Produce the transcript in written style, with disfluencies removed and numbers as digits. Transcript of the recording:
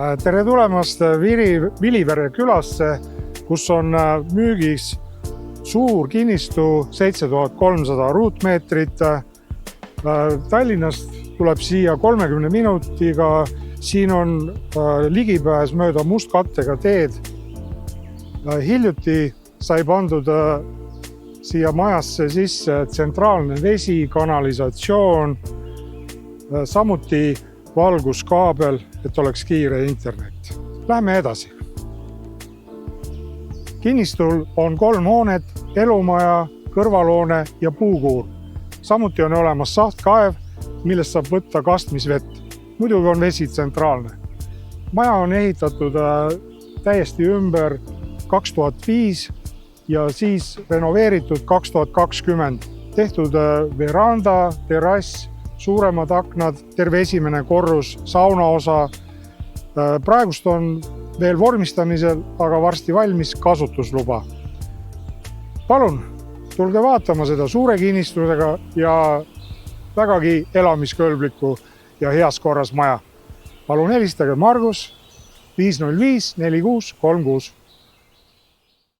Tere tulemast Vilivere külasse, kus on müügis suur kinnistu 7300 ruutmeetrit. Tallinnast tuleb siia 30 minutiga. Siin on ligipääs mööda mustkattega teed. Hiljuti sai pandud siia majasse sisse tsentraalne vesi, kanalisatsioon, samuti valguskaabel, et oleks kiire internet. Lähme edasi. Kinnistul on 3 hoonet, elumaja, kõrvalhoone ja puukuur. Samuti on olemas sahtkaev, millest saab võtta kastmisvett. Muidugi on vesi tsentraalne. Maja on ehitatud täiesti ümber 2005 ja siis renoveeritud 2020. Tehtud veranda, terrass, suuremad aknad, terve esimene korrus, saunaosa. Praegust on veel vormistamisel, aga varsti valmis kasutusluba. Palun, tulge vaatama seda suure kinnistusega ja vägagi elamiskõlbliku ja heas korras maja. Palun helistage Margus 505 4636.